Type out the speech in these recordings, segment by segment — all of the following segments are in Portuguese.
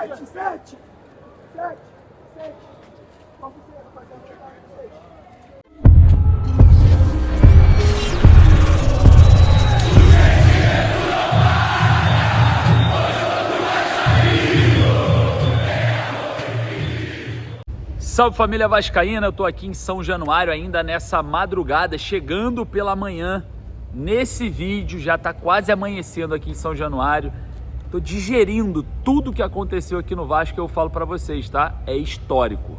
Sete, sete, sete. Qual que é, rapaziada? Salve família vascaína, eu tô aqui em São Januário ainda nessa madrugada, chegando pela manhã. Nesse vídeo já tá quase amanhecendo aqui em São Januário. Tô digerindo tudo que aconteceu aqui no Vasco que eu falo pra vocês, tá? É histórico.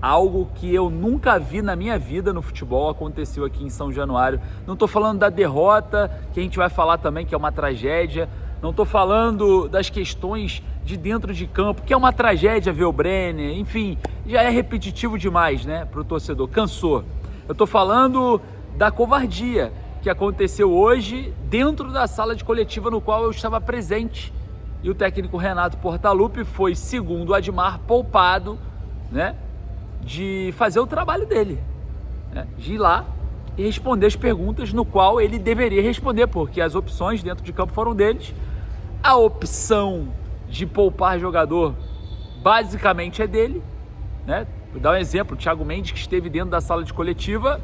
Algo que eu nunca vi na minha vida no futebol aconteceu aqui em São Januário. Não tô falando da derrota, que a gente vai falar também, que é uma tragédia. Não tô falando das questões de dentro de campo, que é uma tragédia ver o Brenner, enfim, já é repetitivo demais, né, pro torcedor, cansou. Eu tô falando da covardia que aconteceu hoje dentro da sala de coletiva no qual eu estava presente. E o técnico Renato Portaluppi foi, segundo o Admar, poupado, né, de fazer o trabalho dele, né, de ir lá e responder as perguntas no qual ele deveria responder, porque as opções dentro de campo foram deles. A opção de poupar jogador basicamente é dele, né? Vou dar um exemplo, o Thiago Mendes, que esteve dentro da sala de coletiva,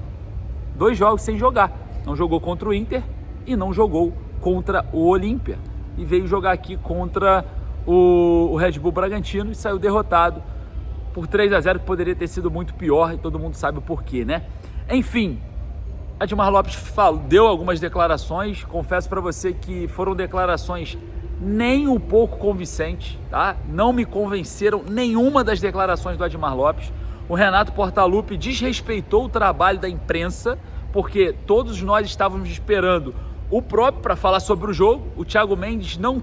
2 jogos sem jogar. Não jogou contra o Inter e não jogou contra o Olímpia. E veio jogar aqui contra o Red Bull Bragantino e saiu derrotado por 3-0, que poderia ter sido muito pior e todo mundo sabe o porquê, né? Enfim, Admar Lopes deu algumas declarações, confesso para você que foram declarações nem um pouco convincentes, tá? Não me convenceram nenhuma das declarações do Admar Lopes. O Renato Portaluppi desrespeitou o trabalho da imprensa, porque todos nós estávamos esperando o próprio para falar sobre o jogo. O Thiago Mendes não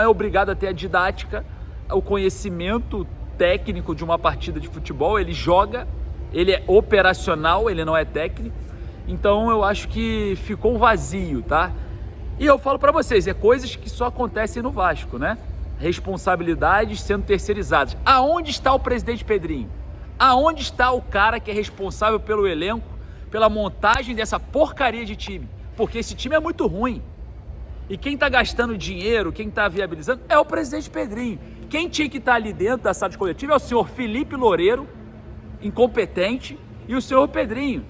é obrigado a ter a didática, o conhecimento técnico de uma partida de futebol. Ele joga, ele é operacional, ele não é técnico. Então eu acho que ficou um vazio, tá? E eu falo para vocês, é coisas que só acontecem no Vasco, né? Responsabilidades sendo terceirizadas. Aonde está o presidente Pedrinho? Aonde está o cara que é responsável pelo elenco, pela montagem dessa porcaria de time? Porque esse time é muito ruim. E quem está gastando dinheiro, quem está viabilizando, é o presidente Pedrinho. Quem tinha que estar ali dentro da sala de coletiva é o senhor Felipe Loureiro, incompetente, e o senhor Pedrinho.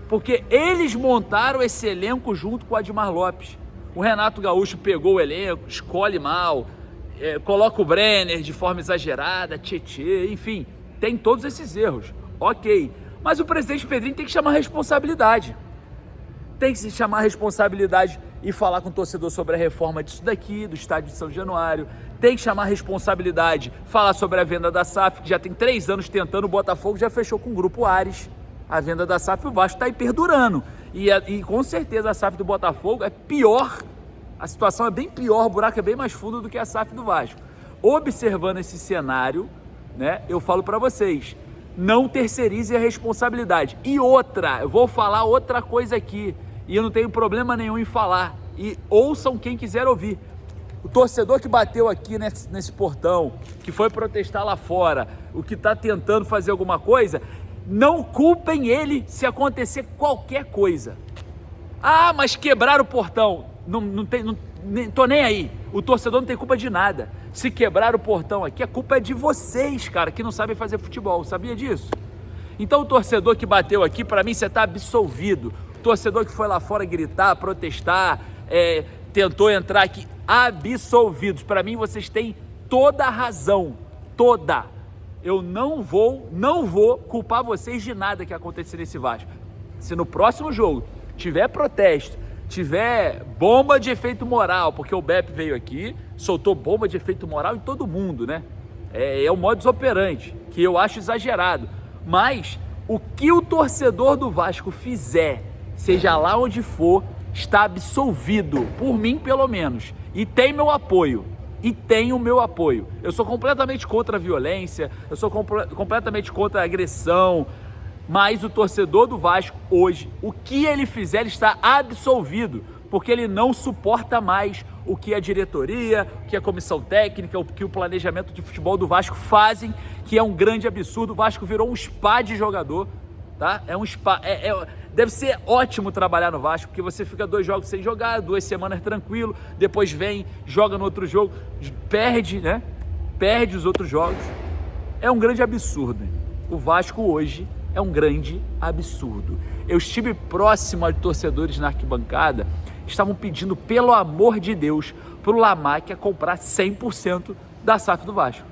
Porque eles montaram esse elenco junto com o Admar Lopes. O Renato Gaúcho pegou o elenco, escolhe mal, coloca o Brenner de forma exagerada, Tietê, enfim, tem todos esses erros, ok. Mas o presidente Pedrinho tem que chamar a responsabilidade. Tem que se chamar a responsabilidade e falar com o torcedor sobre a reforma disso daqui, do estádio de São Januário. Tem que chamar a responsabilidade, falar sobre a venda da SAF, que já tem 3 anos tentando, o Botafogo já fechou com o Grupo Ares. A venda da SAF, o Vasco está aí perdurando. E com certeza a SAF do Botafogo é pior, a situação é bem pior, o buraco é bem mais fundo do que a SAF do Vasco. Observando esse cenário, né, eu falo para vocês, não terceirize a responsabilidade. E outra, eu vou falar outra coisa aqui, e eu não tenho problema nenhum em falar, e ouçam quem quiser ouvir. O torcedor que bateu aqui nesse portão, que foi protestar lá fora, o que está tentando fazer alguma coisa, não culpem ele se acontecer qualquer coisa. Ah, mas quebraram o portão. Não tô nem aí. O torcedor não tem culpa de nada. Se quebrar o portão aqui, a culpa é de vocês, cara, que não sabem fazer futebol. Sabia disso? Então o torcedor que bateu aqui, para mim, você está absolvido. O torcedor que foi lá fora gritar, protestar, tentou entrar aqui, absolvidos. Para mim, vocês têm toda a razão. Toda. Eu não vou culpar vocês de nada que acontecer nesse Vasco. Se no próximo jogo tiver protesto, tiver bomba de efeito moral, porque o Beppe veio aqui, soltou bomba de efeito moral em todo mundo, né? É o modus operandi, que eu acho exagerado. Mas o que o torcedor do Vasco fizer, seja lá onde for, está absolvido, por mim pelo menos, e tem meu apoio. E tem o meu apoio. Eu sou completamente contra a violência, eu sou completamente contra a agressão, mas o torcedor do Vasco hoje, o que ele fizer, ele está absolvido, porque ele não suporta mais o que a diretoria, o que a comissão técnica, o que o planejamento de futebol do Vasco fazem, que é um grande absurdo. O Vasco virou um spa de jogador, tá? É um spa, deve ser ótimo trabalhar no Vasco, porque você fica 2 jogos sem jogar, 2 semanas tranquilo, depois vem, joga no outro jogo, perde, né? perde os outros jogos. É um grande absurdo. O Vasco hoje é um grande absurdo. Eu estive próximo de torcedores na arquibancada que estavam pedindo, pelo amor de Deus, para o Lamáquia comprar 100% da SAF do Vasco.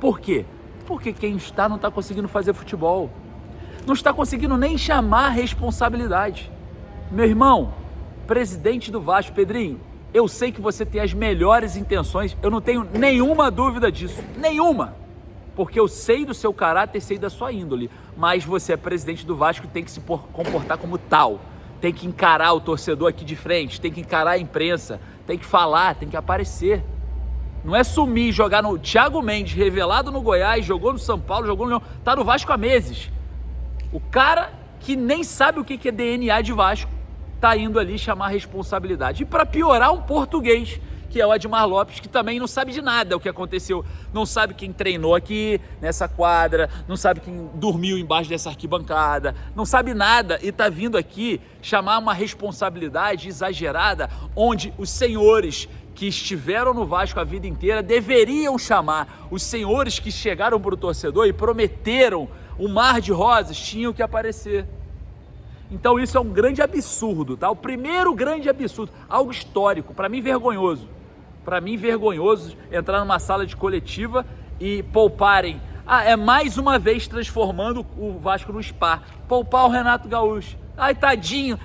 Por quê? Porque quem está não está conseguindo fazer futebol. Não está conseguindo nem chamar a responsabilidade. Meu irmão, presidente do Vasco, Pedrinho, eu sei que você tem as melhores intenções, eu não tenho nenhuma dúvida disso, nenhuma. Porque eu sei do seu caráter, sei da sua índole, mas você é presidente do Vasco e tem que se comportar como tal. Tem que encarar o torcedor aqui de frente, tem que encarar a imprensa, tem que falar, tem que aparecer. Não é sumir, jogar no Thiago Mendes, revelado no Goiás, jogou no São Paulo, jogou no Leão, tá no Vasco há meses. O cara que nem sabe o que é DNA de Vasco, tá indo ali chamar a responsabilidade. E para piorar, um português, que é o Admar Lopes, que também não sabe de nada o que aconteceu, não sabe quem treinou aqui nessa quadra, não sabe quem dormiu embaixo dessa arquibancada, não sabe nada e tá vindo aqui chamar uma responsabilidade exagerada, onde os senhores que estiveram no Vasco a vida inteira deveriam chamar. Os senhores que chegaram para o torcedor e prometeram o mar de rosas tinham que aparecer. Então isso é um grande absurdo, tá? O primeiro grande absurdo, algo histórico, para mim vergonhoso. Para mim vergonhoso entrar numa sala de coletiva e pouparem. É mais uma vez transformando o Vasco no spa. Poupar o Renato Gaúcho. Ai, tadinho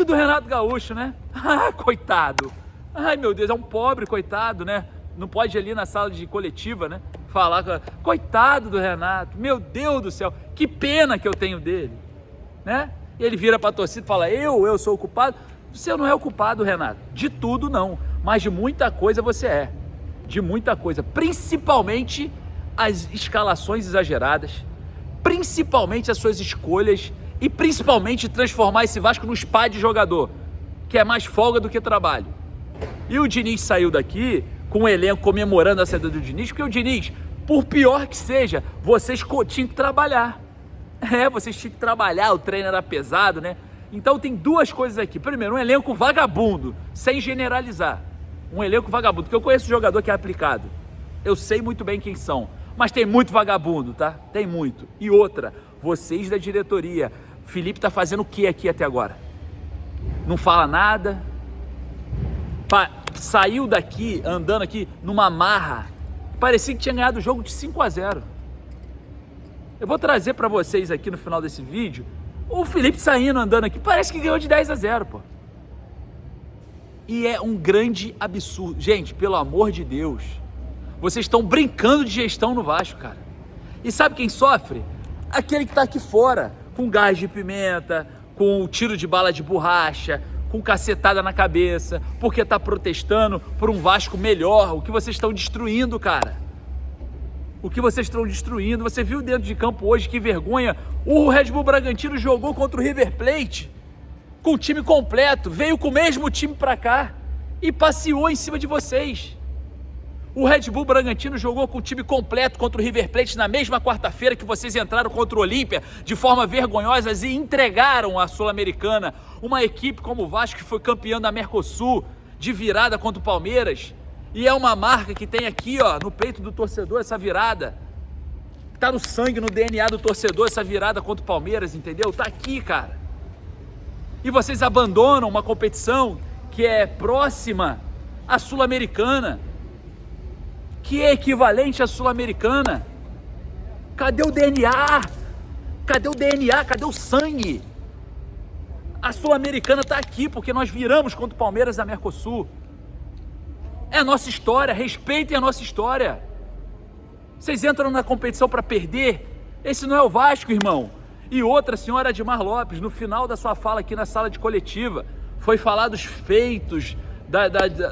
do Renato Gaúcho, né? Ah, coitado. Ai, meu Deus, é um pobre coitado, né? Não pode ir ali na sala de coletiva, né? Falar, coitado do Renato, meu Deus do céu, que pena que eu tenho dele, né? E ele vira para a torcida e fala, eu sou o culpado. Você não é o culpado, Renato, de tudo não, mas de muita coisa você é, de muita coisa, principalmente as escalações exageradas, principalmente as suas escolhas e principalmente transformar esse Vasco no spa de jogador, que é mais folga do que trabalho. E o Diniz saiu daqui com o elenco comemorando a saída do Diniz, porque o Diniz, por pior que seja, vocês tinham que trabalhar. Vocês tinham que trabalhar, o treino era pesado, né? Então tem duas coisas aqui. Primeiro, um elenco vagabundo, sem generalizar. Um elenco vagabundo, porque eu conheço jogador que é aplicado. Eu sei muito bem quem são, mas tem muito vagabundo, tá? Tem muito. E outra, vocês da diretoria, Felipe tá fazendo o que aqui até agora? Não fala nada. Saiu daqui, andando aqui numa marra, parecia que tinha ganhado o jogo de 5-0. Eu vou trazer para vocês aqui no final desse vídeo o Felipe saindo, andando aqui, parece que ganhou de 10-0, pô. E é um grande absurdo. Gente, pelo amor de Deus, vocês estão brincando de gestão no Vasco, cara. E sabe quem sofre? Aquele que tá aqui fora, com gás de pimenta, com tiro de bala de borracha, com cacetada na cabeça, porque tá protestando por um Vasco melhor. O que vocês estão destruindo, cara? O que vocês estão destruindo? Você viu dentro de campo hoje, que vergonha. O Red Bull Bragantino jogou contra o River Plate com o time completo, veio com o mesmo time pra cá e passeou em cima de vocês. O Red Bull Bragantino jogou com o time completo contra o River Plate na mesma quarta-feira que vocês entraram contra o Olímpia de forma vergonhosa e entregaram a Sul-Americana. Uma equipe como o Vasco, que foi campeão da Mercosul, de virada contra o Palmeiras. E é uma marca que tem aqui, ó, no peito do torcedor, essa virada. Tá no sangue, no DNA do torcedor, essa virada contra o Palmeiras, entendeu? Tá aqui, cara. E vocês abandonam uma competição que é próxima à Sul-Americana, que é equivalente à Sul-Americana. Cadê o DNA? Cadê o DNA? Cadê o sangue? A Sul-Americana tá aqui, porque nós viramos contra o Palmeiras da Mercosul. É a nossa história, respeitem a nossa história. Vocês entram na competição para perder? Esse não é o Vasco, irmão. E outra, senhora Admar Lopes, no final da sua fala aqui na sala de coletiva, foi falar dos feitos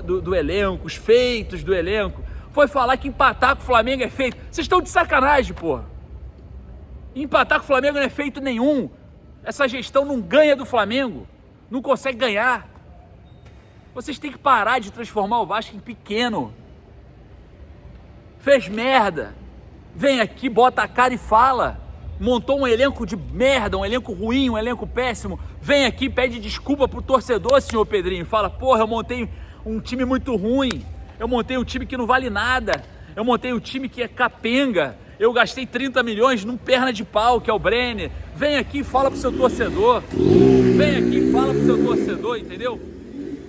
do elenco, os feitos do elenco. Foi falar que empatar com o Flamengo é feito. Vocês estão de sacanagem, porra. Empatar com o Flamengo não é feito nenhum. Essa gestão não ganha do Flamengo. Não consegue ganhar. Vocês têm que parar de transformar o Vasco em pequeno. Fez merda. Vem aqui, bota a cara e fala. Montou um elenco de merda, um elenco ruim, um elenco péssimo. Vem aqui, pede desculpa pro torcedor, senhor Pedrinho. Fala, porra, eu montei um time muito ruim. Eu montei um time que não vale nada. Eu montei um time que é capenga. Eu gastei 30 milhões num perna de pau, que é o Brenner. Vem aqui e fala pro seu torcedor. Vem aqui e fala pro seu torcedor, entendeu?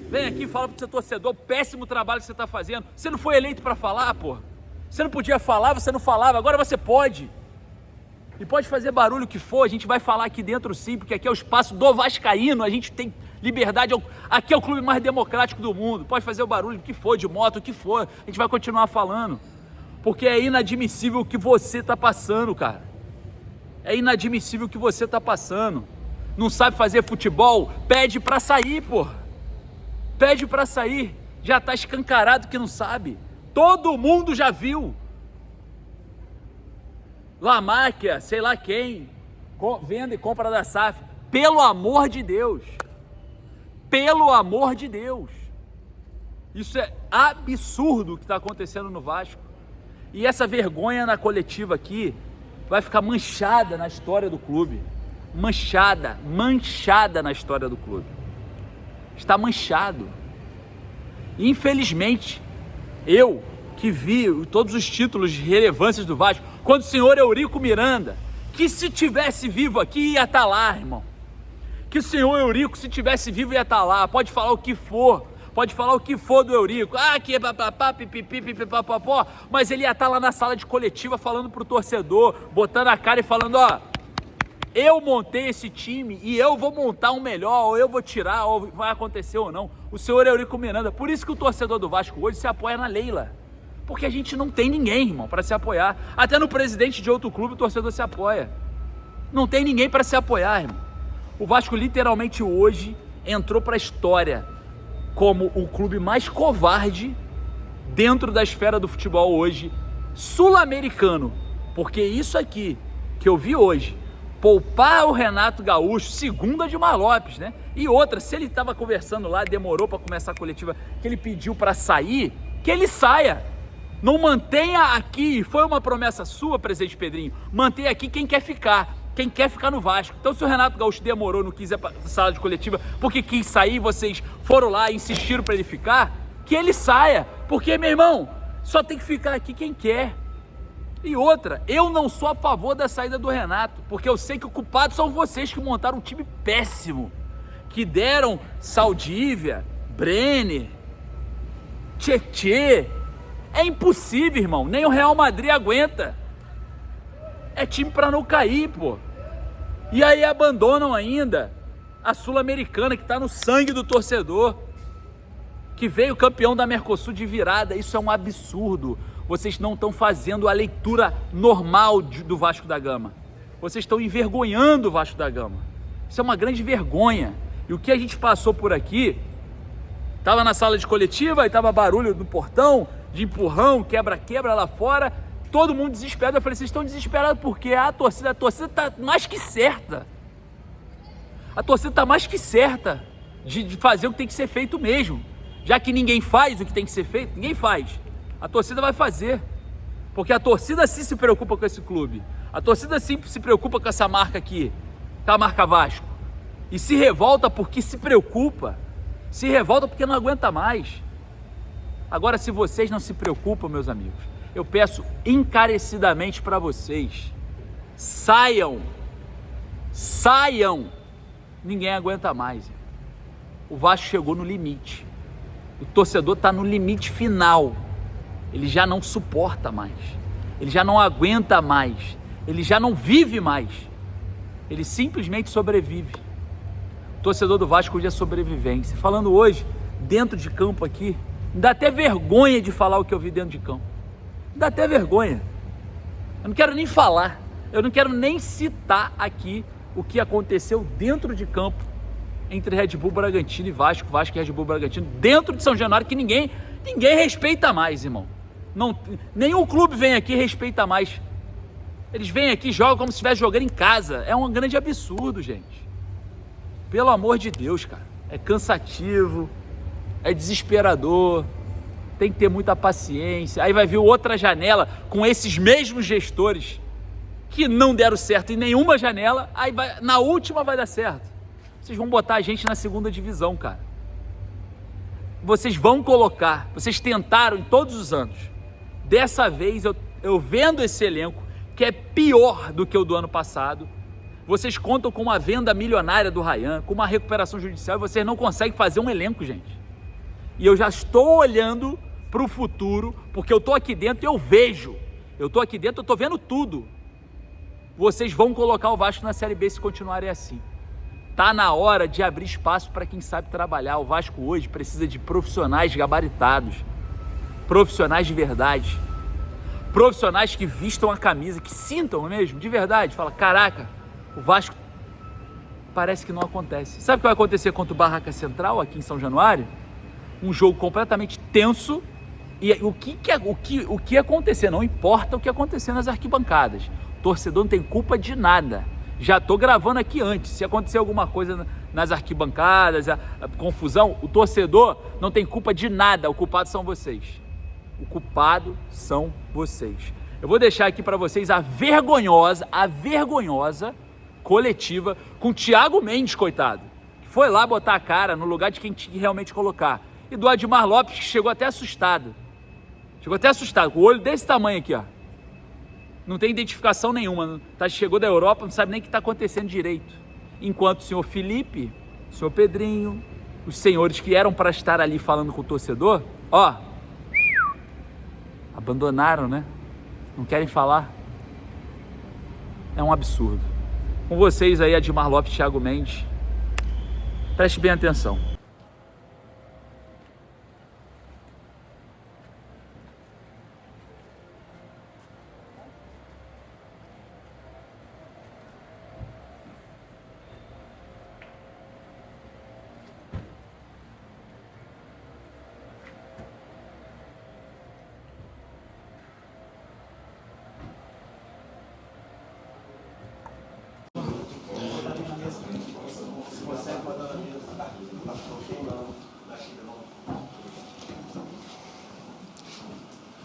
Vem aqui e fala pro seu torcedor o péssimo trabalho que você tá fazendo. Você não foi eleito para falar, pô. Você não podia falar, você não falava. Agora você pode. E pode fazer barulho que for, a gente vai falar aqui dentro sim, porque aqui é o espaço do vascaíno, a gente tem liberdade, aqui é o clube mais democrático do mundo, pode fazer o barulho que for, de moto, o que for, a gente vai continuar falando, porque é inadmissível o que você tá passando, cara, é inadmissível o que você tá passando, não sabe fazer futebol, pede pra sair, pô, pede pra sair, já tá escancarado que não sabe, todo mundo já viu, Lamáquia, sei lá quem, venda e compra da SAF. Pelo amor de Deus. Pelo amor de Deus. Isso é absurdo o que está acontecendo no Vasco. E essa vergonha na coletiva aqui vai ficar manchada na história do clube. Manchada na história do clube. Está manchado. Infelizmente, eu que vi todos os títulos de relevância do Vasco, quando o senhor Eurico Miranda, que se tivesse vivo aqui ia estar lá, irmão, que o senhor Eurico se tivesse vivo ia estar lá, pode falar o que for, do Eurico, que é papapá, pipipi, pipipapapó, mas ele ia estar lá na sala de coletiva falando pro torcedor, botando a cara e falando, eu montei esse time e eu vou montar um melhor, ou eu vou tirar, ou vai acontecer ou não, o senhor Eurico Miranda, por isso que o torcedor do Vasco hoje se apoia na Leila, porque a gente não tem ninguém, irmão, para se apoiar. Até no presidente de outro clube o torcedor se apoia. Não tem ninguém para se apoiar, irmão. O Vasco literalmente hoje entrou para a história como o clube mais covarde dentro da esfera do futebol hoje, sul-americano. Porque isso aqui que eu vi hoje, poupar o Renato Gaúcho, segunda Dilma Lopes, né? E outra, se ele estava conversando lá, demorou para começar a coletiva, que ele pediu para sair, que ele saia. Não mantenha aqui, foi uma promessa sua, presidente Pedrinho, mantenha aqui quem quer ficar no Vasco. Então se o Renato Gaúcho demorou, não quis ir para a sala de coletiva porque quis sair, vocês foram lá e insistiram para ele ficar, que ele saia, porque, meu irmão, só tem que ficar aqui quem quer. E outra, eu não sou a favor da saída do Renato, porque eu sei que o culpado são vocês que montaram um time péssimo, que deram Saldívia, Brenner, Tietê. É impossível, irmão, nem o Real Madrid aguenta. É time pra não cair, pô. E aí abandonam ainda a Sul-Americana, que tá no sangue do torcedor, que veio campeão da Mercosul de virada. Isso é um absurdo. Vocês não estão fazendo a leitura normal do Vasco da Gama. Vocês estão envergonhando o Vasco da Gama. Isso é uma grande vergonha. E o que a gente passou por aqui, tava na sala de coletiva, aí tava barulho do portão, de empurrão, quebra-quebra lá fora, todo mundo desesperado. Eu falei, vocês estão desesperados porque a torcida tá mais que certa. A torcida tá mais que certa de fazer o que tem que ser feito mesmo. Já que ninguém faz o que tem que ser feito, ninguém faz. A torcida vai fazer. Porque a torcida sim se preocupa com esse clube. A torcida sim se preocupa com essa marca aqui, com a marca Vasco. E se revolta porque se preocupa. Se revolta porque não aguenta mais. Agora, se vocês não se preocupam, meus amigos, eu peço encarecidamente para vocês, saiam, ninguém aguenta mais. O Vasco chegou no limite, o torcedor está no limite final, ele já não suporta mais, ele já não aguenta mais, ele já não vive mais, ele simplesmente sobrevive. O torcedor do Vasco hoje é sobrevivência. Falando hoje, dentro de campo aqui, me dá até vergonha de falar o que eu vi dentro de campo. Me dá até vergonha. Eu não quero nem falar. Eu não quero nem citar aqui o que aconteceu dentro de campo entre Red Bull Bragantino e Vasco, Vasco e Red Bull Bragantino, dentro de São Januário, que ninguém respeita mais, irmão. Nenhum clube vem aqui e respeita mais. Eles vêm aqui e jogam como se estivesse jogando em casa. É um grande absurdo, gente. Pelo amor de Deus, cara. É cansativo, é desesperador, tem que ter muita paciência. Aí vai vir outra janela com esses mesmos gestores que não deram certo em nenhuma janela, aí na última vai dar certo. Vocês vão botar a gente na segunda divisão, cara. Vocês vão colocar, vocês tentaram em todos os anos, Dessa vez, eu vendo esse elenco, que é pior do que o do ano passado, vocês contam com uma venda milionária do Ryan, com uma recuperação judicial, e vocês não conseguem fazer um elenco, gente. E eu já estou olhando para o futuro, porque eu estou aqui dentro e eu vejo. Eu estou aqui dentro, eu estou vendo tudo. Vocês vão colocar o Vasco na Série B se continuarem assim. Tá na hora de abrir espaço para quem sabe trabalhar. O Vasco hoje precisa de profissionais gabaritados, profissionais de verdade, profissionais que vistam a camisa, que sintam mesmo, de verdade. Fala, caraca, o Vasco parece que não acontece. Sabe o que vai acontecer contra o Barraca Central aqui em São Januário? Um jogo completamente tenso. E o que acontecer, não importa o que acontecer nas arquibancadas. O torcedor não tem culpa de nada. Já estou gravando aqui antes. Se acontecer alguma coisa nas arquibancadas, a confusão, o torcedor não tem culpa de nada. O culpado são vocês. O culpado são vocês. Eu vou deixar aqui para vocês a vergonhosa coletiva com o Thiago Mendes, coitado, que foi lá botar a cara no lugar de quem tinha que realmente colocar. E do Admar Lopes, que chegou até assustado. Com o olho desse tamanho aqui, ó. Não tem identificação nenhuma. Chegou da Europa, não sabe nem o que está acontecendo direito. Enquanto o senhor Felipe, o senhor Pedrinho, os senhores que eram para estar ali falando com o torcedor, ó, abandonaram, né? Não querem falar. É um absurdo. Com vocês aí, Admar Lopes, Thiago Mendes. Preste bem atenção.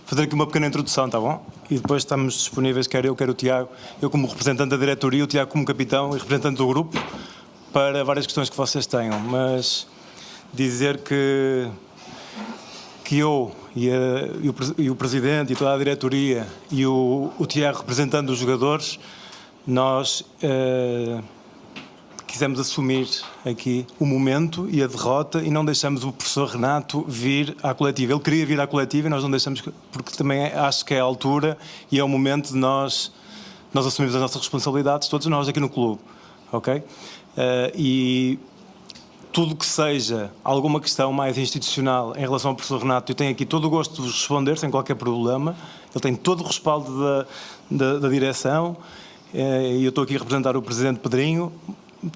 Fazer aqui uma pequena introdução, tá bom? E depois estamos disponíveis, quer eu, quer o Tiago, eu como representante da diretoria, o Tiago como capitão e representante do grupo, para várias questões que vocês tenham. Mas dizer que eu e o presidente e toda a diretoria e o Tiago representando os jogadores, nós quisemos assumir aqui o momento e a derrota e não deixamos o professor Renato vir à coletiva. Ele queria vir à coletiva e nós não deixamos, porque também acho que é a altura e é o momento de nós assumirmos as nossas responsabilidades, todos nós aqui no clube, ok? E tudo que seja alguma questão mais institucional em relação ao professor Renato, eu tenho aqui todo o gosto de vos responder sem qualquer problema. Ele tem todo o respaldo da direção e eu estou aqui a representar o presidente Pedrinho.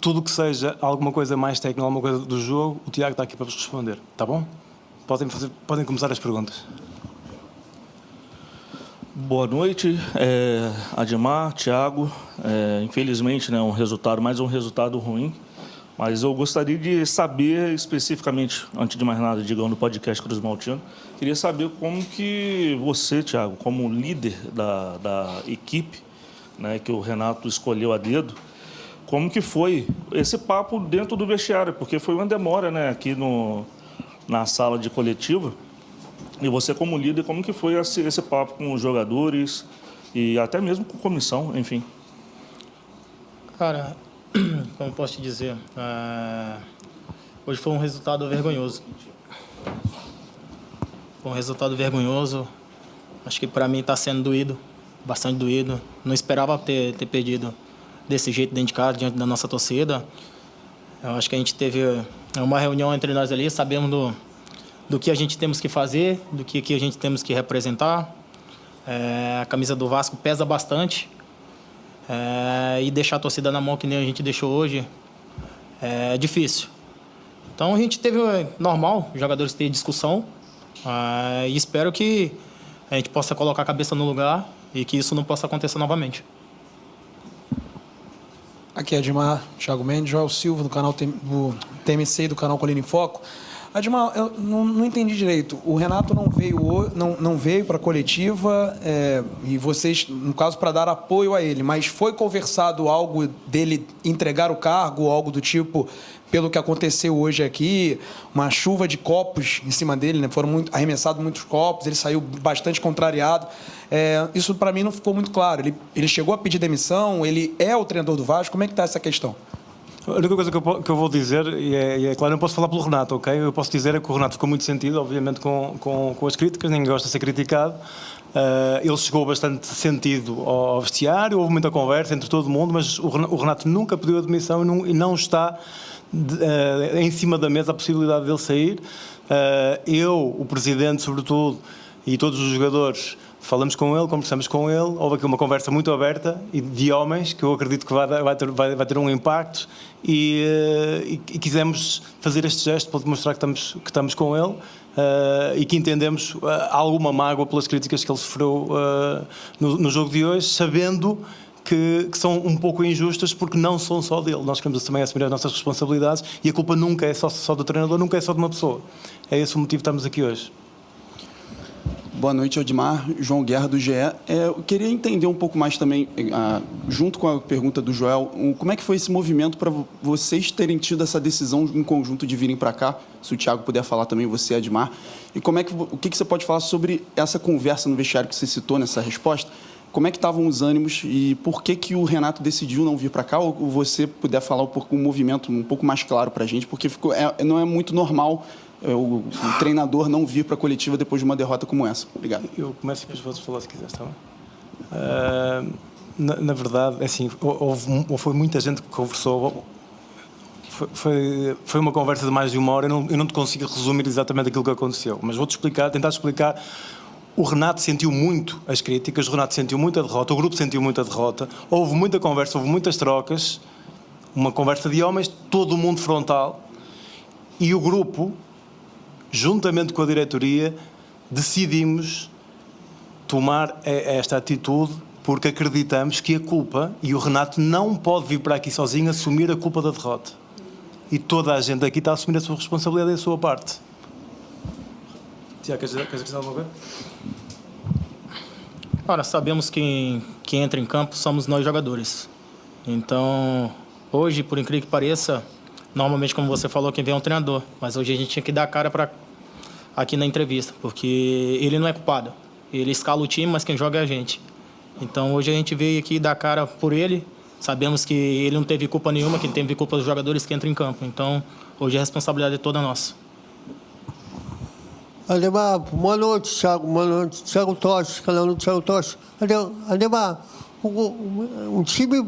Tudo que seja alguma coisa mais técnica, alguma coisa do jogo, o Tiago está aqui para vos responder, tá bom? Podem começar as perguntas. Boa noite, Admar, Thiago. Infelizmente, né, mais um resultado ruim, mas eu gostaria de saber especificamente, antes de mais nada, digamos, no podcast Cruz Maltino, queria saber como que você, Thiago, como líder da equipe, né, que o Renato escolheu a dedo, como que foi esse papo dentro do vestiário, porque foi uma demora, né, aqui na sala de coletiva. E você como líder, como que foi esse papo com os jogadores e até mesmo com a comissão, enfim? Cara, como posso te dizer, hoje foi um resultado vergonhoso. Foi um resultado vergonhoso. Acho que para mim está sendo doído, bastante doído. Não esperava ter perdido desse jeito dentro de casa, diante da nossa torcida. Eu acho que a gente teve uma reunião entre nós ali, sabemos do que a gente temos que fazer, do que a gente temos que representar. A camisa do Vasco pesa bastante. E deixar a torcida na mão que nem a gente deixou hoje é difícil. Então a gente teve, normal, os jogadores terem discussão. E espero que a gente possa colocar a cabeça no lugar e que isso não possa acontecer novamente. Aqui é Admar, Thiago Mendes, Joel Silva, do canal do TMC e do canal Colina em Foco. Admar, eu não entendi direito. O Renato não veio para a coletiva e vocês, no caso, para dar apoio a ele, mas foi conversado algo dele entregar o cargo, algo do tipo, pelo que aconteceu hoje aqui, uma chuva de copos em cima dele, né? Foram arremessados muitos copos, ele saiu bastante contrariado. Isso, para mim, não ficou muito claro. Ele chegou a pedir demissão, ele é o treinador do Vasco, como é que está essa questão? A única coisa que eu vou dizer, e é claro, eu não posso falar pelo Renato, ok? Eu posso dizer é que o Renato ficou muito sentido, obviamente, com as críticas, ninguém gosta de ser criticado. Ele chegou bastante sentido ao vestiário, houve muita conversa entre todo mundo, mas o Renato nunca pediu a demissão e não está em cima da mesa a possibilidade dele sair. Eu, o Presidente, sobretudo, e todos os jogadores, falamos com ele, conversamos com ele, houve aqui uma conversa muito aberta e de homens, que eu acredito que vai ter um impacto e quisemos fazer este gesto para demonstrar que estamos com ele e que entendemos alguma mágoa pelas críticas que ele sofreu no jogo de hoje, sabendo que são um pouco injustas porque não são só dele. Nós queremos também assumir as nossas responsabilidades e a culpa nunca é só do treinador, nunca é só de uma pessoa. É esse o motivo que estamos aqui hoje. Boa noite, Odmar. João Guerra, do GE. Eu queria entender um pouco mais também, junto com a pergunta do Joel, como é que foi esse movimento para vocês terem tido essa decisão em conjunto de virem para cá? Se o Thiago puder falar também, você, Admar. E o que você pode falar sobre essa conversa no vestiário que você citou nessa resposta? Como é que estavam os ânimos e por que o Renato decidiu não vir para cá? Ou você puder falar um movimento um pouco mais claro para a gente, porque não é muito normal o treinador não vir para a coletiva depois de uma derrota como essa. Obrigado. Eu começo e depois vou falar se quiser, está bem? Na verdade, assim, foi muita gente que conversou. Foi uma conversa de mais de uma hora. Eu não te consigo resumir exatamente aquilo que aconteceu, mas vou-te tentar explicar. O Renato sentiu muito as críticas, o Renato sentiu muito a derrota, o grupo sentiu muito a derrota, houve muita conversa, houve muitas trocas, uma conversa de homens, todo o mundo frontal, e o grupo, juntamente com a diretoria, decidimos tomar esta atitude porque acreditamos que a culpa, e o Renato não pode vir para aqui sozinho assumir a culpa da derrota. E toda a gente aqui está a assumir a sua responsabilidade e a sua parte. Tiago, queres dizer alguma coisa? Ora, sabemos que quem entra em campo somos nós jogadores. Então, hoje, por incrível que pareça, normalmente, como você falou, quem vem é um treinador. Mas hoje a gente tinha que dar a cara aqui na entrevista, porque ele não é culpado. Ele escala o time, mas quem joga é a gente. Então, hoje a gente veio aqui dar a cara por ele. Sabemos que ele não teve culpa nenhuma, quem teve culpa dos jogadores que entram em campo. Então, hoje a responsabilidade é toda nossa. Ademar, boa noite, Thiago. Boa noite. Thiago Tocha, canal do Thiago Tocha. Ademar, um time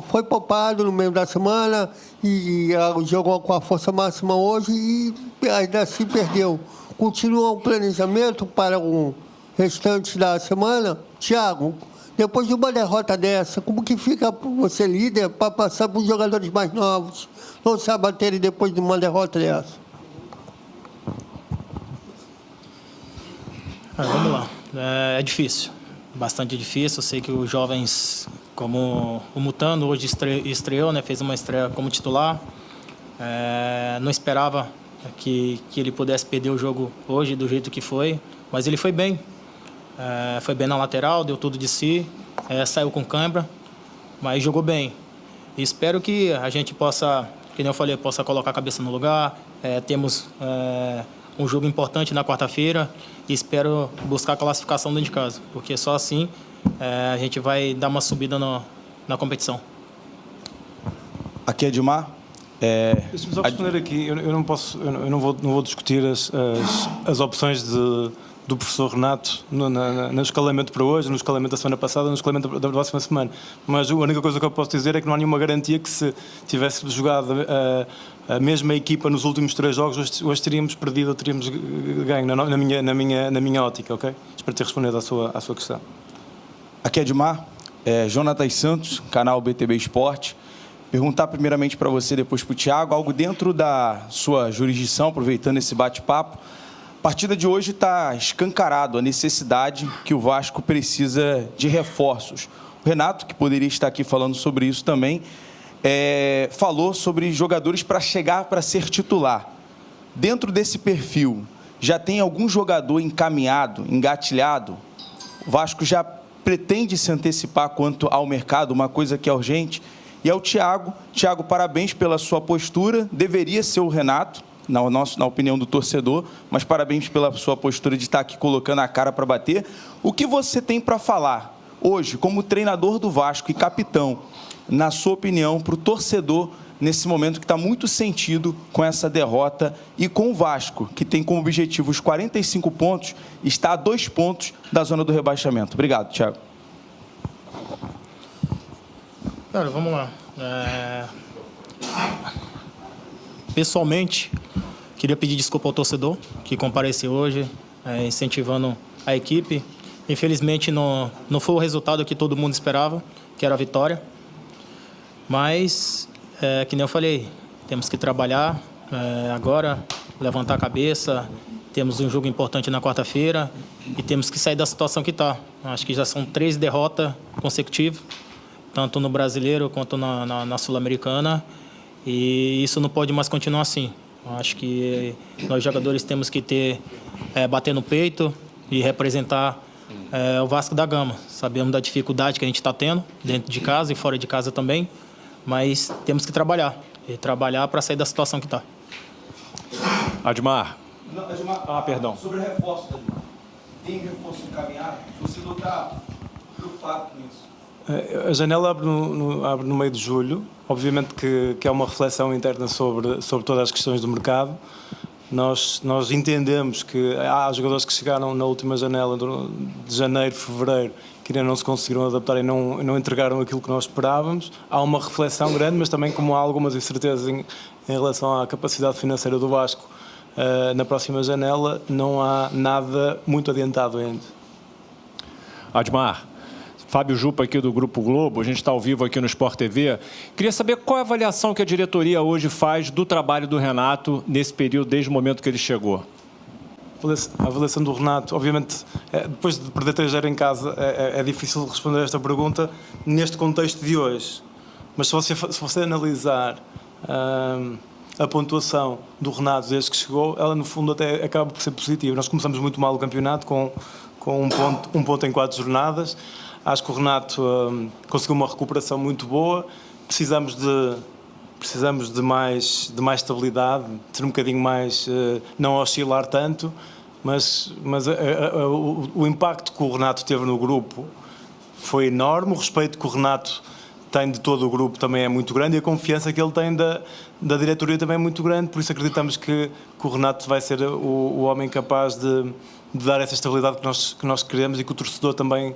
foi poupado no meio da semana e jogou com a força máxima hoje e ainda assim perdeu. Continua o planejamento para o restante da semana? Thiago, depois de uma derrota dessa, como que fica você líder para passar para os jogadores mais novos não se abaterem depois de uma derrota dessa? Vamos lá. É difícil, bastante difícil. Eu sei que os jovens, como o Mutano, hoje estreou, né? Fez uma estreia como titular. Não esperava que ele pudesse perder o jogo hoje do jeito que foi, mas ele foi bem. Foi bem na lateral, deu tudo de si, saiu com câimbra, mas jogou bem. E espero que a gente possa, que nem eu falei, possa colocar a cabeça no lugar. Temos um jogo importante na quarta-feira e espero buscar a classificação dentro de casa, porque só assim a gente vai dar uma subida na competição. Aqui é Edmar. Deixa-me só responder aqui. Eu não vou discutir as opções do professor Renato no escalamento para hoje, no escalamento da semana passada, no escalamento da próxima semana. Mas a única coisa que eu posso dizer é que não há nenhuma garantia que se tivesse jogado a mesma equipa nos últimos 3 jogos, hoje teríamos perdido ou teríamos ganho, na minha ótica, ok? Espero ter respondido à sua questão. Aqui é Edmar, Jonatas Santos, canal BTB Esporte. Perguntar primeiramente para você, depois para o Thiago, algo dentro da sua jurisdição, aproveitando esse bate-papo. A partida de hoje está escancarado a necessidade que o Vasco precisa de reforços. O Renato, que poderia estar aqui falando sobre isso também, falou sobre jogadores para chegar para ser titular. Dentro desse perfil, já tem algum jogador encaminhado, engatilhado? O Vasco já pretende se antecipar quanto ao mercado, uma coisa que é urgente? E ao Thiago. Thiago, parabéns pela sua postura. Deveria ser o Renato, na opinião do torcedor, mas parabéns pela sua postura de estar aqui colocando a cara para bater. O que você tem para falar hoje, como treinador do Vasco e capitão, na sua opinião, para o torcedor, nesse momento que está muito sentido com essa derrota e com o Vasco, que tem como objetivo os 45 pontos, está a 2 pontos da zona do rebaixamento? Obrigado, Thiago. Cara, vamos lá. Pessoalmente, queria pedir desculpa ao torcedor que compareceu hoje, incentivando a equipe. Infelizmente, não foi o resultado que todo mundo esperava, que era a vitória. Mas, que nem eu falei, temos que trabalhar agora, levantar a cabeça. Temos um jogo importante na quarta-feira e temos que sair da situação que está. Acho que já são 3 derrotas consecutivas, tanto no Brasileiro quanto na Sul-Americana. E isso não pode mais continuar assim. Acho que nós jogadores temos que bater no peito e representar o Vasco da Gama. Sabemos da dificuldade que a gente está tendo, dentro de casa e fora de casa também, mas temos que trabalhar. E trabalhar para sair da situação que está. Admar. Perdão. Sobre o reforço, Admar. Tem reforço encaminhado? Você não está preocupado com isso? A janela abre no meio de julho. Obviamente que há uma reflexão interna sobre todas as questões do mercado. Nós entendemos que há jogadores que chegaram na última janela de janeiro, fevereiro, que ainda não se conseguiram adaptar e não entregaram aquilo que nós esperávamos. Há uma reflexão grande, mas também como há algumas incertezas em relação à capacidade financeira do Vasco na próxima janela, não há nada muito adiantado ainda. Admar. Fábio Jupa aqui do Grupo Globo, a gente está ao vivo aqui no Sport TV. Queria saber qual é a avaliação que a diretoria hoje faz do trabalho do Renato nesse período, desde o momento que ele chegou. A avaliação do Renato, obviamente, depois de perder 3-0 em casa, é difícil responder a esta pergunta neste contexto de hoje. Mas se você analisar a pontuação do Renato desde que chegou, ela no fundo até acaba por ser positiva. Nós começamos muito mal o campeonato com um ponto em 4 jornadas. Acho que o Renato conseguiu uma recuperação muito boa. Precisamos de mais estabilidade, de ser um bocadinho mais, não oscilar tanto, mas o impacto que o Renato teve no grupo foi enorme. O respeito que o Renato tem de todo o grupo também é muito grande e a confiança que ele tem da diretoria também é muito grande. Por isso acreditamos que o Renato vai ser o homem capaz de dar essa estabilidade que nós queremos e que o torcedor também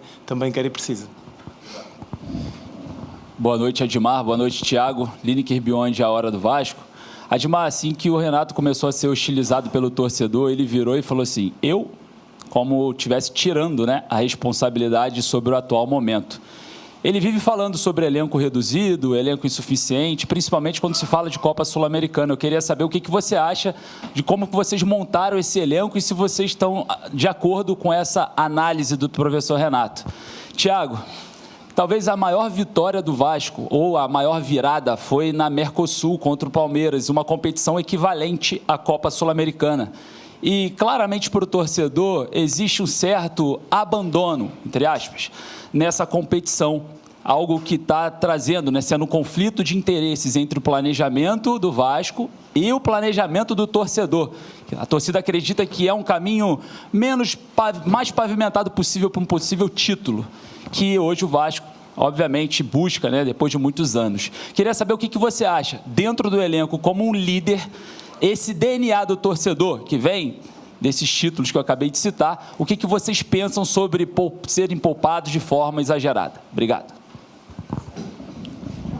quer e precisa. Boa noite, Admar. Boa noite, Thiago. Lineker Beyond, a hora do Vasco. Admar, assim que o Renato começou a ser hostilizado pelo torcedor, ele virou e falou assim, como estivesse tirando, né, a responsabilidade sobre o atual momento. Ele vive falando sobre elenco reduzido, elenco insuficiente, principalmente quando se fala de Copa Sul-Americana. Eu queria saber o que você acha de como vocês montaram esse elenco e se vocês estão de acordo com essa análise do professor Renato. Thiago, talvez a maior vitória do Vasco, ou a maior virada, foi na Mercosul contra o Palmeiras, uma competição equivalente à Copa Sul-Americana. E, claramente, para o torcedor, existe um certo abandono, entre aspas, nessa competição. Algo que está trazendo, sendo um conflito de interesses entre o planejamento do Vasco e o planejamento do torcedor. A torcida acredita que é um caminho mais pavimentado possível para um possível título, que hoje o Vasco, obviamente, busca, depois de muitos anos. Queria saber o que você acha, dentro do elenco, como um líder, esse DNA do torcedor que vem desses títulos que eu acabei de citar, o que vocês pensam sobre serem poupados de forma exagerada? Obrigado.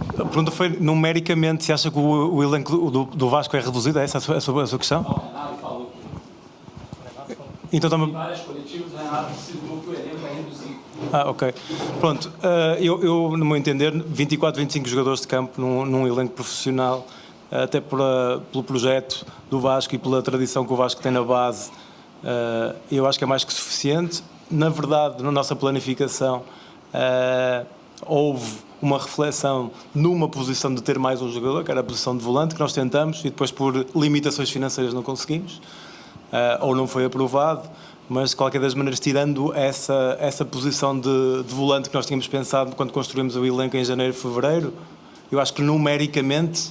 A pergunta foi, numericamente, se acha que o elenco do Vasco é reduzido? É essa a sua questão? Não, o Renato falou. Então, em várias coletivas, o Renato citou que o elenco é reduzido. Ok. Pronto. Eu, no meu entender, 24, 25 jogadores de campo num elenco profissional, até pelo projeto do Vasco e pela tradição que o Vasco tem na base, eu acho que é mais que suficiente. Na verdade, na nossa planificação, houve uma reflexão numa posição de ter mais um jogador, que era a posição de volante, que nós tentamos e depois por limitações financeiras não conseguimos, ou não foi aprovado, mas de qualquer das maneiras, tirando essa posição de volante que nós tínhamos pensado quando construímos o elenco em janeiro e fevereiro, eu acho que numericamente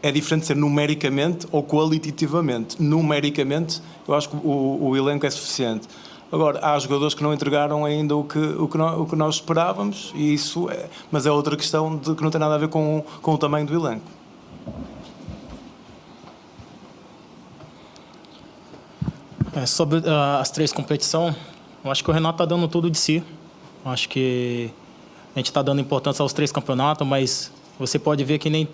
é diferente ser numericamente ou qualitativamente. Numericamente, eu acho que o elenco é suficiente. Agora, há jogadores que não entregaram ainda o que nós esperávamos, e isso mas é outra questão que não tem nada a ver com o tamanho do elenco. Sobre as 3 competições, eu acho que o Renato está dando tudo de si. Eu acho que a gente está dando importância aos 3 campeonatos, mas você pode ver que nem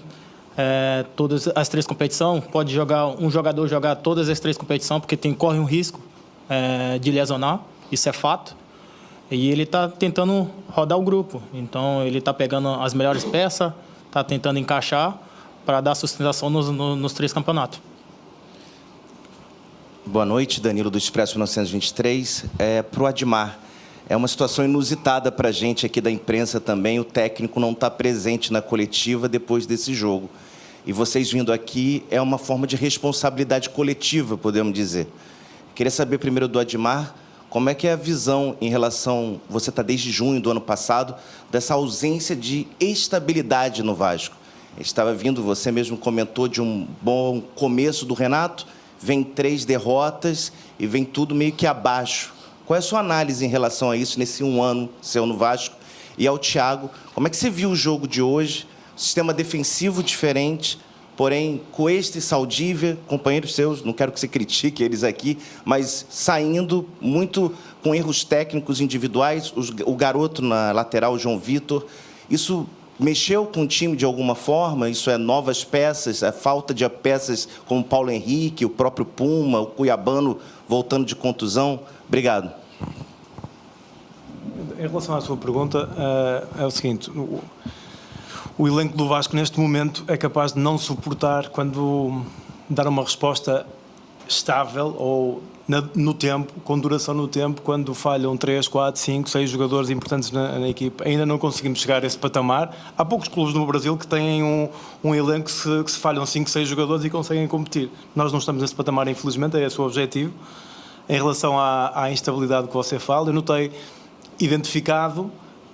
todas as 3 competições, pode jogar um jogador jogar todas as 3 competições, porque corre um risco de lesionar, isso é fato. E ele está tentando rodar o grupo, então ele está pegando as melhores peças, está tentando encaixar para dar sustentação nos 3 campeonatos. Boa noite, Danilo do Expresso 1923. Para o Admar, é uma situação inusitada para a gente aqui da imprensa também, o técnico não está presente na coletiva depois desse jogo. E vocês vindo aqui é uma forma de responsabilidade coletiva, podemos dizer. Queria saber primeiro do Admar, como é que é a visão em relação, você está desde junho do ano passado, dessa ausência de estabilidade no Vasco. Estava vindo, você mesmo comentou de um bom começo do Renato, vem 3 derrotas e vem tudo meio que abaixo. Qual é a sua análise em relação a isso, nesse 1 ano seu no Vasco? E ao Thiago, como é que você viu o jogo de hoje? Sistema defensivo diferente, porém, Cuesta e Saldívia, companheiros seus, não quero que você critique eles aqui, mas saindo muito com erros técnicos individuais, o garoto na lateral, o João Vitor, isso mexeu com o time de alguma forma? Isso é novas peças, a falta de peças como o Paulo Henrique, o próprio Puma, o Cuiabano voltando de contusão? Obrigado. Em relação à sua pergunta, é o seguinte, o elenco do Vasco neste momento é capaz de não suportar quando dar uma resposta estável ou no tempo, com duração no tempo, quando falham 3, 4, 5, 6 jogadores importantes na equipa. Ainda não conseguimos chegar a esse patamar. Há poucos clubes no Brasil que têm um elenco que se falham 5, 6 jogadores e conseguem competir. Nós não estamos nesse patamar, infelizmente, é esse o objetivo. Em relação à instabilidade que você fala, eu notei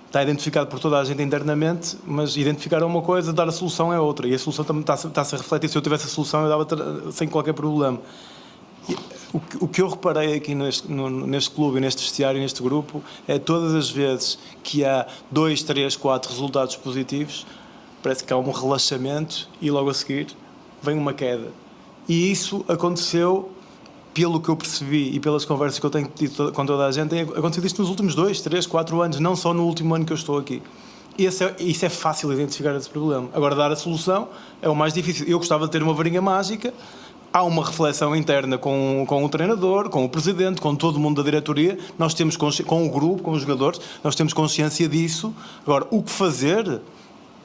está identificado por toda a gente internamente, mas identificar é uma coisa, dar a solução é outra. E a solução também está-se a refletir. Se eu tivesse a solução, eu dava sem qualquer problema. O que eu reparei aqui neste clube, neste vestiário, neste grupo, é todas as vezes que há 2, 3, 4 resultados positivos, parece que há um relaxamento e logo a seguir vem uma queda. E isso aconteceu, pelo que eu percebi e pelas conversas que eu tenho tido com toda a gente, tem acontecido isto nos últimos 2, 3, 4 anos, não só no último ano que eu estou aqui. Isso é fácil identificar esse problema. Agora, dar a solução é o mais difícil. Eu gostava de ter uma varinha mágica. Há uma reflexão interna com o treinador, com o presidente, com todo mundo da diretoria. Nós temos com o grupo, com os jogadores, nós temos consciência disso. Agora, o que fazer?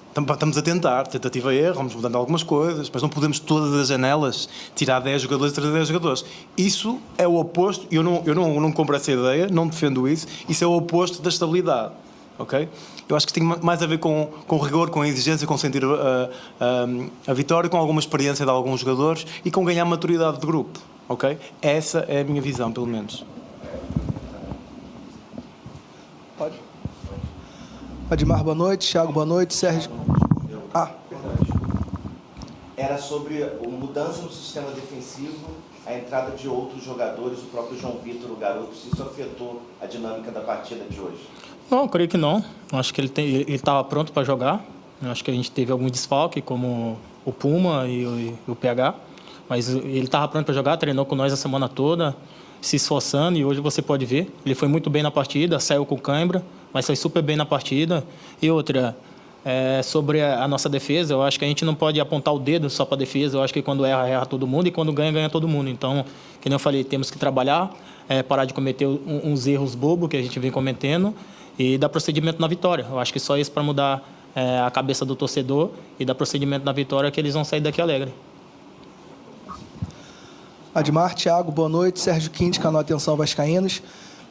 Estamos a tentar, tentativa e erro, vamos mudando algumas coisas, mas não podemos todas as janelas tirar 10 jogadores e trazer 10 jogadores. Isso é o oposto, eu não compro essa ideia, não defendo isso é o oposto da estabilidade. Okay? Eu acho que tem mais a ver com rigor, com a exigência, com sentir a vitória, com alguma experiência de alguns jogadores e com ganhar maturidade de grupo. Okay? Essa é a minha visão, pelo menos. Pode. Admar, boa noite. Thiago, boa noite. Sérgio. Era sobre a mudança no sistema defensivo, a entrada de outros jogadores, o próprio João Vitor, o garoto, se isso afetou a dinâmica da partida de hoje. Não, eu creio que não. Eu acho que ele estava pronto para jogar. Eu acho que a gente teve algum desfalque, como o Puma e o PH. Mas ele estava pronto para jogar, treinou com nós a semana toda, se esforçando. E hoje você pode ver, ele foi muito bem na partida, saiu com cãibra, mas foi super bem na partida. E outra, sobre a nossa defesa, eu acho que a gente não pode apontar o dedo só para a defesa. Eu acho que quando erra todo mundo e quando ganha todo mundo. Então, como eu falei, temos que trabalhar, parar de cometer uns erros bobos que a gente vem cometendo e dar procedimento na vitória. Eu acho que só isso para mudar a cabeça do torcedor e dar procedimento na vitória que eles vão sair daqui alegre. Admar, Thiago, boa noite. Sérgio Quinte, canal Atenção Vascaínos.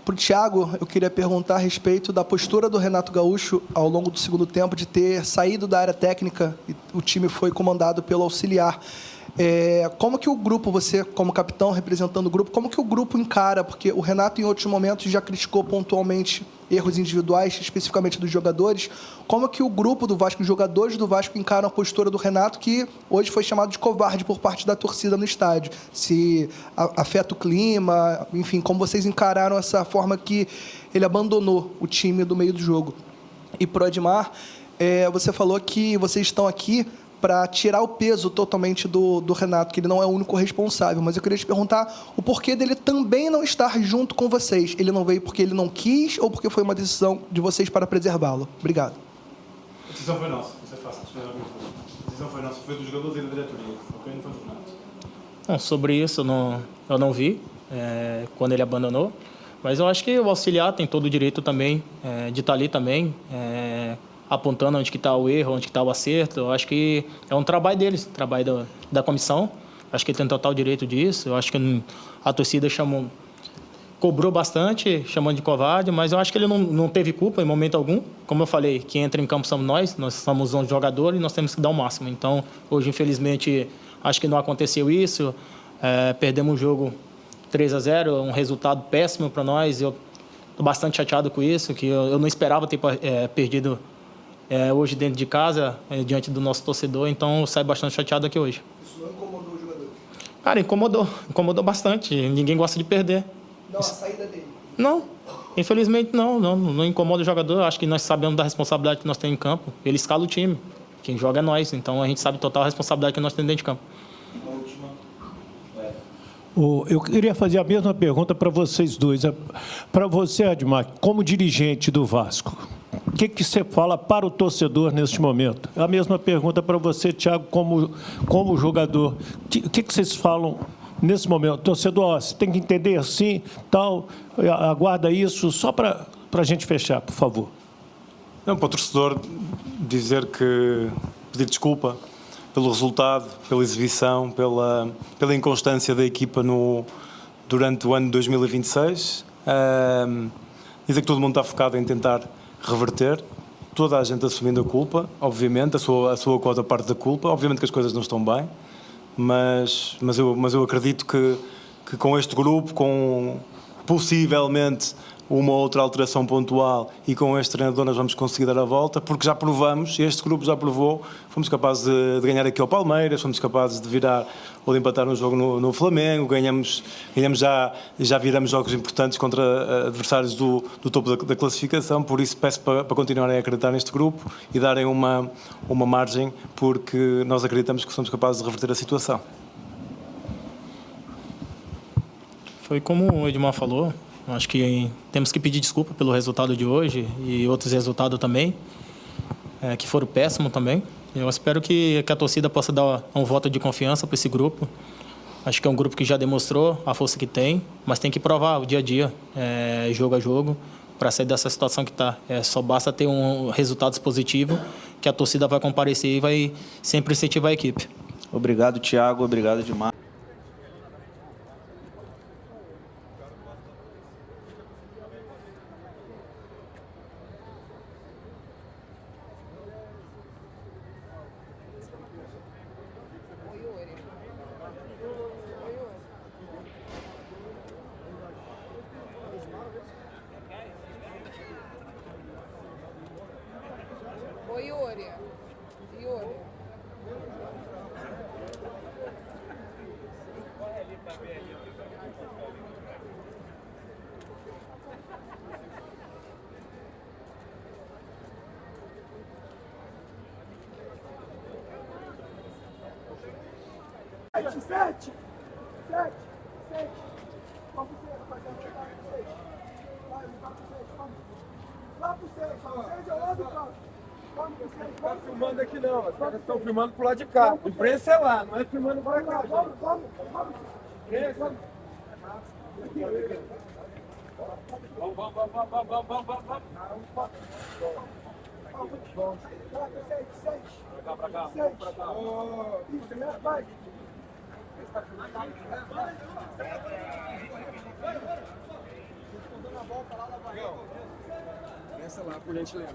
Para o Thiago, eu queria perguntar a respeito da postura do Renato Gaúcho ao longo do segundo tempo, de ter saído da área técnica e o time foi comandado pelo auxiliar. Como que o grupo, você como capitão representando o grupo, como que o grupo encara? Porque o Renato em outros momentos já criticou pontualmente erros individuais, especificamente dos jogadores. Como que o grupo do Vasco, os jogadores do Vasco encaram a postura do Renato, que hoje foi chamado de covarde por parte da torcida no estádio? Se afeta o clima, enfim, como vocês encararam essa forma que ele abandonou o time do meio do jogo? E para o Edmar, você falou que vocês estão aqui para tirar o peso totalmente do Renato, que ele não é o único responsável. Mas eu queria te perguntar o porquê dele também não estar junto com vocês. Ele não veio porque ele não quis ou porque foi uma decisão de vocês para preservá-lo? Obrigado. A decisão foi nossa, isso é fácil. A decisão foi nossa, foi dos jogadores e da diretoria. Ok? Não foi do Renato. Sobre isso, eu não vi quando ele abandonou. Mas eu acho que o auxiliar tem todo o direito também de estar ali também, apontando onde que está o erro, onde que está o acerto. Eu acho que é um trabalho deles, trabalho da comissão. Acho que ele tem total direito disso. Eu acho que a torcida cobrou bastante, chamando de covarde, mas eu acho que ele não teve culpa em momento algum. Como eu falei, quem entra em campo somos nós somos um jogador e nós temos que dar o máximo. Então, hoje, infelizmente, acho que não aconteceu isso. Perdemos o jogo 3-0, um resultado péssimo para nós. Eu estou bastante chateado com isso, que eu não esperava ter perdido hoje dentro de casa, diante do nosso torcedor, então eu saio bastante chateado aqui hoje. Isso não incomodou os jogadores? Cara, incomodou bastante, ninguém gosta de perder. Não, a saída dele? Não, infelizmente não incomoda o jogador, acho que nós sabemos da responsabilidade que nós temos em campo, ele escala o time, quem joga é nós, então a gente sabe total a responsabilidade que nós temos dentro de campo. Eu queria fazer a mesma pergunta para vocês dois. Para você, Edmar, como dirigente do Vasco, o que você fala para o torcedor neste momento? A mesma pergunta para você, Thiago, como jogador. O que vocês falam nesse momento? Torcedor, você tem que entender assim, tal, aguarda isso, só para a gente fechar, por favor. Não, para o torcedor dizer que pedir desculpa pelo resultado, pela exibição, pela inconstância da equipa durante o ano de 2026. Dizer que todo mundo está focado em tentar reverter, toda a gente assumindo a culpa, obviamente, a sua quota parte da culpa, obviamente que as coisas não estão bem, mas eu acredito que com este grupo, com possivelmente uma outra alteração pontual e com este treinador nós vamos conseguir dar a volta, porque já provamos, este grupo já provou, fomos capazes de ganhar aqui ao Palmeiras, fomos capazes de virar ou de empatar um jogo no Flamengo, ganhamos já viramos jogos importantes contra adversários do topo da classificação, por isso peço para continuarem a acreditar neste grupo e darem uma margem, porque nós acreditamos que somos capazes de reverter a situação. Foi como o Edmar falou, acho que temos que pedir desculpa pelo resultado de hoje e outros resultados também, que foram péssimos também. Eu espero que a torcida possa dar um voto de confiança para esse grupo. Acho que é um grupo que já demonstrou a força que tem, mas tem que provar o dia a dia, jogo a jogo, para sair dessa situação que está. Só basta ter resultados positivos, que a torcida vai comparecer e vai sempre incentivar a equipe. Obrigado, Thiago. Obrigado, Edmar. Oi, Yuri. Yuri. Sete. Vamos pro 6, rapaziada. Vai pro 6. Vamos. Lá pro 6. 6 é o lado, cara. Vamos pro 6. Não tá filmando aqui não, os caras estão filmando pro lado de cá. Imprensa é lá, não é filmando pra cá. Vamos. Imprensa. Vamos. Pra cá. Isso, vai. volta lá na barriga. Desce lá, por gentileza.